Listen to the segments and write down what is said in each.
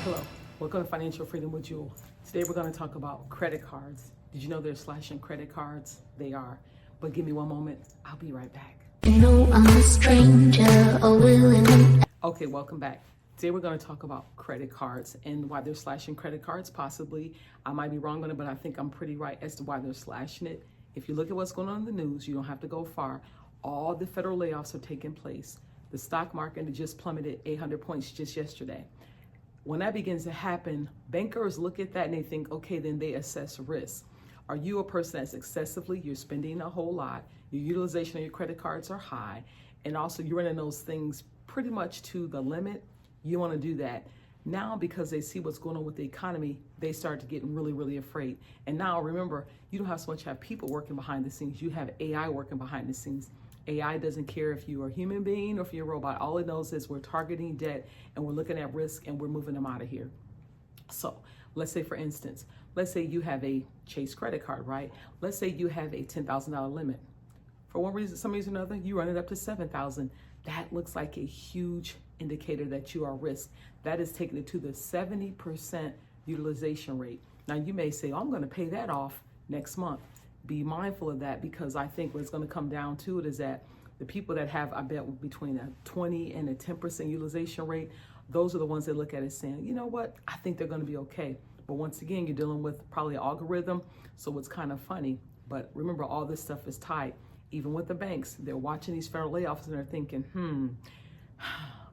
Hello, welcome to Financial Freedom with Jewel. Today we're going to talk about credit cards. Did you know they're slashing credit cards? They are. But give me one moment, I'll be right back. You know I'm a stranger, Okay, welcome back. Today we're going to talk about credit cards and why they're slashing credit cards. Possibly, I might be wrong on it, but I think I'm pretty right as to why they're slashing it. If you look at what's going on in the news, you don't have to go far. All the federal layoffs are taking place. The stock market just plummeted 800 points just yesterday. When that begins to happen, bankers look at that and they think, okay, then they assess risk. Are you a person that's excessively, you're spending a whole lot, your utilization of your credit cards are high, and also you're running those things pretty much to the limit? You want to do that. Now, because they see what's going on with the economy, they start to get really, really afraid. And now remember, you don't have so much have people working behind the scenes, you have AI working behind the scenes. AI doesn't care if you're a human being or if you're a robot. All it knows is we're targeting debt and we're looking at risk and we're moving them out of here. So let's say, for instance, let's say you have a Chase credit card, right? Let's say you have a $10,000 limit. For one reason, some reason or another, you run it up to $7,000. That looks like a huge indicator that you are at risk. That is taking it to the 70% utilization rate. Now you may say, oh, I'm going to pay that off next month. Be mindful of that, because I think what's going to come down to it is that the people that have, I bet, between a 20 and a 10% utilization rate, those are the ones that look at it saying, you know what, I think they're going to be okay. But once again, you're dealing with probably an algorithm, so it's kind of funny. But remember, all this stuff is tied. Even with the banks, they're watching these federal layoffs and they're thinking,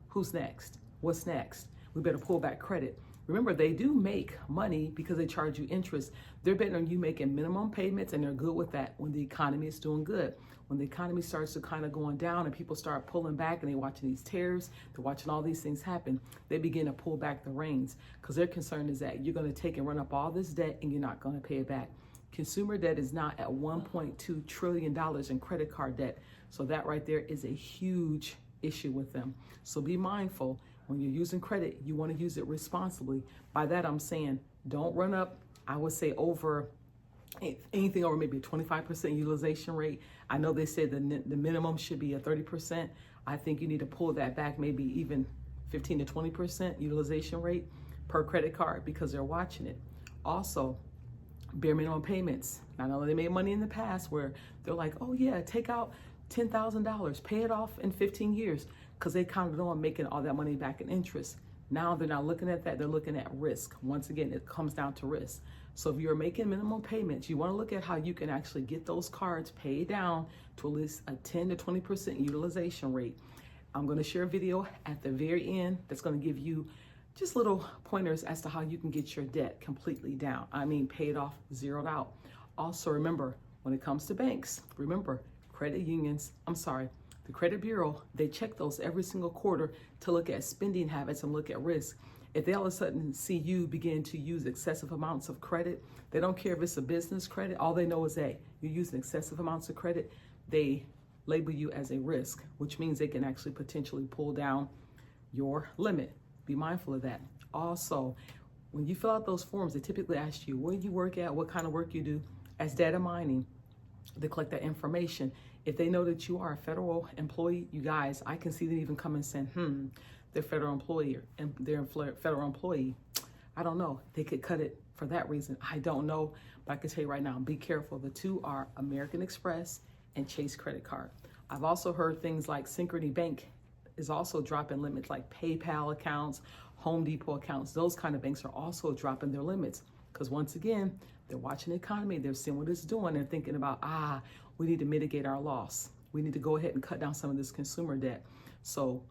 who's next? What's next? We better pull back credit. Remember, they do make money because they charge you interest. They're betting on you making minimum payments, and they're good with that when the economy is doing good. When the economy starts to kind of going down and people start pulling back and they're watching these tariffs, they're watching all these things happen, they begin to pull back the reins because their concern is that you're going to take and run up all this debt and you're not going to pay it back. Consumer debt is now at $1.2 trillion in credit card debt. So that right there is a huge issue with them. So be mindful. When you're using credit, you want to use it responsibly. By that, I'm saying don't run up, I would say, over anything over maybe a 25% utilization rate. I know they said the minimum should be a 30%. I think you need to pull that back, maybe even 15 to 20% utilization rate per credit card, because they're watching it. Also, bare minimum payments. I know they made money in the past where they're like, oh yeah, take out $10,000, pay it off in 15 years, because they counted on making all that money back in interest. Now they're not looking at that, they're looking at risk. Once again, it comes down to risk. So if you're making minimum payments, you want to look at how you can actually get those cards paid down to at least a 10 to 20% utilization rate. I'm going to share a video at the very end that's going to give you just little pointers as to how you can get your debt completely down. I mean, paid off, zeroed out. Also, remember, when it comes to banks, remember, credit unions, the credit bureau, they check those every single quarter to look at spending habits and look at risk. If they all of a sudden see you begin to use excessive amounts of credit, they don't care if it's a business credit. All they know is that you're using excessive amounts of credit. They label you as a risk, which means they can actually potentially pull down your limit. Be mindful of that. Also, when you fill out those forms, they typically ask you where you work at, what kind of work you do. As data mining, they collect that information. If they know that you are a federal employee, you guys, I can see them even come and say, they're federal employee and they're a federal employee. I don't know. They could cut it for that reason. I don't know, but I can tell you right now, be careful. The two are American Express and Chase credit card. I've also heard things like Synchrony Bank is also dropping limits, like PayPal accounts, Home Depot accounts. Those kind of banks are also dropping their limits because once again, they're watching the economy. They're seeing what it's doing. They're thinking about, we need to mitigate our loss. We need to go ahead and cut down some of this consumer debt. So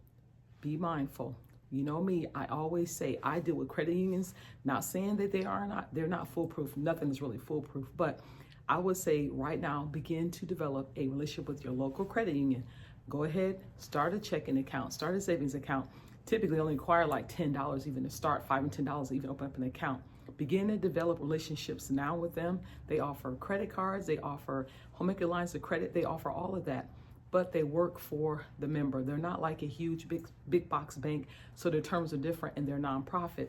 be mindful. You know me, I always say I deal with credit unions, not saying that they're not foolproof. Nothing is really foolproof, but I would say right now, begin to develop a relationship with your local credit union. Go ahead, start a checking account, start a savings account. Typically only require like $10 even to start, $5 and $10 to even open up an account. Begin to develop relationships now with them. They offer credit cards, they offer home equity lines of credit, they offer all of that, but they work for the member. They're not like a huge big box bank, so their terms are different and they're nonprofit.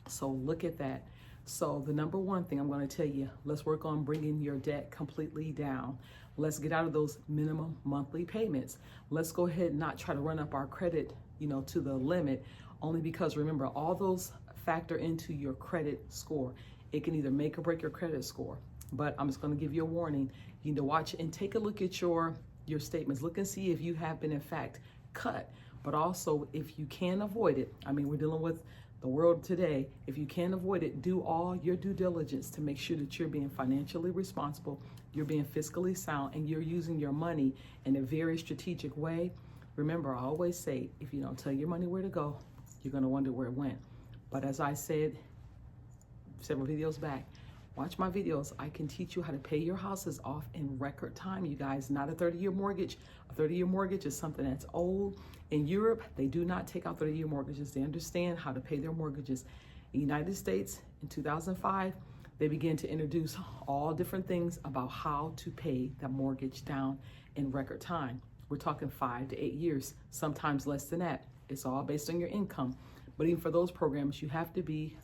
So look at that. So the number one thing I'm going to tell you, let's work on bringing your debt completely down. Let's get out of those minimum monthly payments. Let's go ahead and not try to run up our credit, to the limit, only because remember, all those factor into your credit score. It can either make or break your credit score. But I'm just going to give you a warning. You need to watch and take a look at your statements. Look and see if you have been in fact cut. But also, if you can avoid it, I mean, we're dealing with the world today. If you can avoid it, do all your due diligence to make sure that you're being financially responsible, you're being fiscally sound, and you're using your money in a very strategic way. Remember, I always say, if you don't tell your money where to go, you're going to wonder where it went. But as I said several videos back, watch my videos. I can teach you how to pay your houses off in record time, you guys. Not a 30-year mortgage. A 30-year mortgage is something that's old. In Europe, they do not take out 30-year mortgages. They understand how to pay their mortgages. In the United States, in 2005, they began to introduce all different things about how to pay the mortgage down in record time. We're talking 5 to 8 years, sometimes less than that. It's all based on your income. But even for those programs, you have to be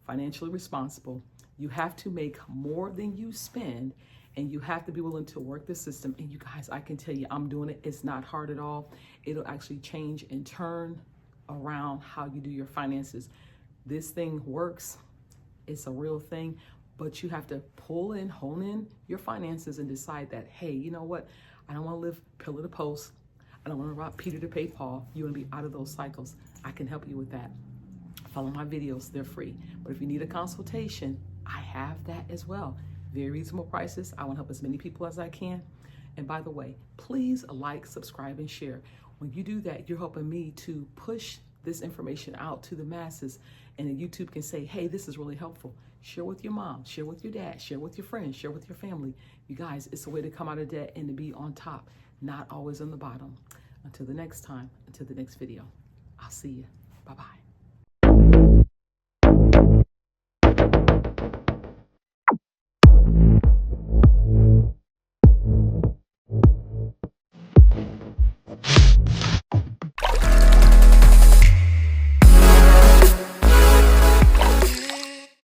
financially responsible. You have to make more than you spend, and you have to be willing to work the system. And you guys, I can tell you, I'm doing it. It's not hard at all. It'll actually change and turn around how you do your finances. This thing works. It's a real thing, but you have to pull in, hone in your finances and decide that, hey, you know what? I don't want to live pillar to post. I don't want to rob Peter to pay Paul. You want to be out of those cycles. I can help you with that. Follow my videos, they're free. But if you need a consultation, I have that as well. Very reasonable prices. I want to help as many people as I can. And by the way, please like, subscribe, and share. When you do that, you're helping me to push this information out to the masses. And then YouTube can say, hey, this is really helpful. Share with your mom, share with your dad, share with your friends, share with your family. You guys, it's a way to come out of debt and to be on top, not always on the bottom. Until the next time, until the next video, I'll see you. Bye-bye.